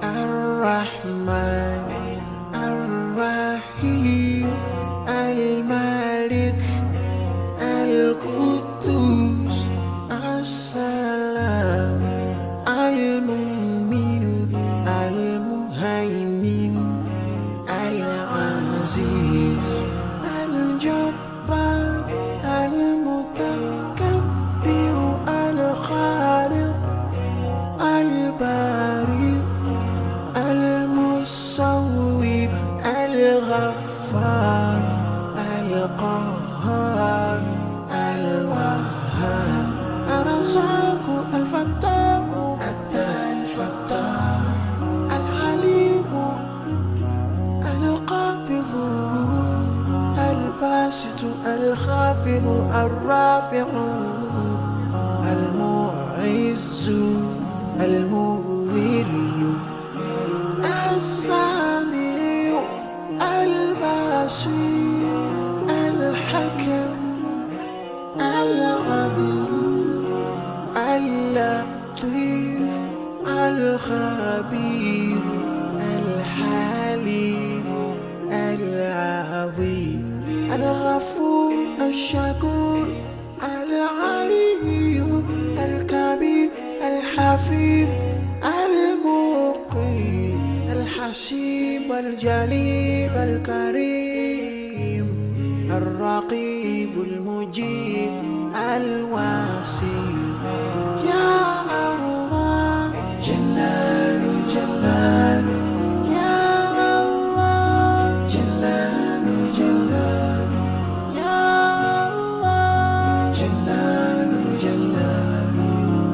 الرحمن الرحيم الملك القدوس السلام المؤمن المهيمن العزيز الجبار المتكبر الخالق البارئ المصور الغفار القهار الوهاب الرزاق الفتاح الفتاح العليم القابض الباسط الخافض الرافع المعز المذل السميع البصير الحكم العدل اللطيف الخبير الحليم العظيم الغفور الشكور العلي الكبير الحفيظ المقيم الحسيب الجليل الكريم الرقيب المجيب الواسع يا الله جلال جلال يا الله جلال جلال يا الله جلال جلال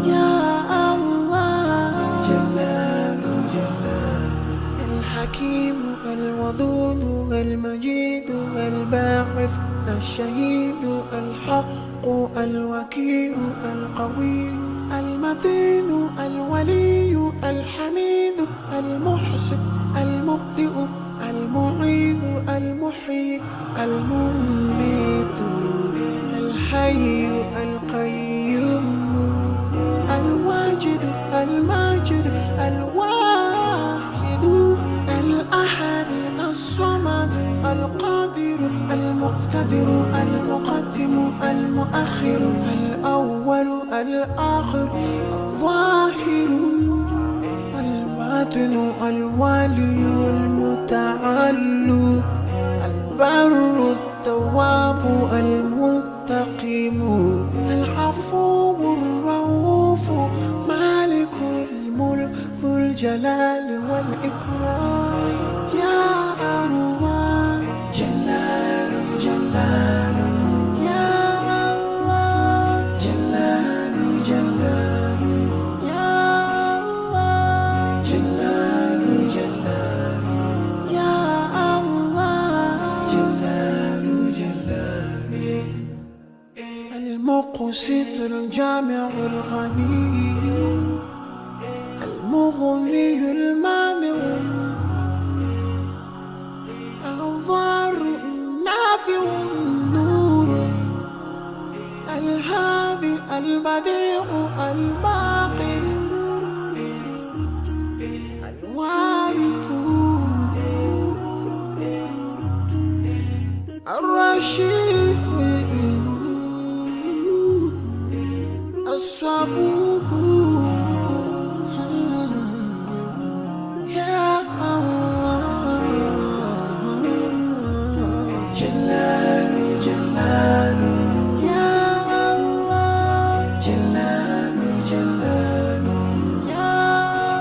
يا الله جلال جلال الحكيم الودود المجيد الباعث الشهيد الحق الوكيل القوي المتين الولي الحميد المحسن المبدئ المعيد المحيي المميت الحي القيوم الواجد الماجد الواحد الأحد الصمد القادر المقتدر المقدم المؤخر الأول الآخر الظاهر الباطن الوالي المتعالي البر التواب المنتقم العفو الرؤوف مالك الملك ذو الجلال والإكرام يا الله جلال جلال يا الله جلال جلال يا الله جلال جلال يا الله جلال جلال المقسط الجامع الغني المغني المانع الضار النافع النور الهادي البديع الباقي الوارث الرشيد الصبور يا الله جلال جلال يا الله جلال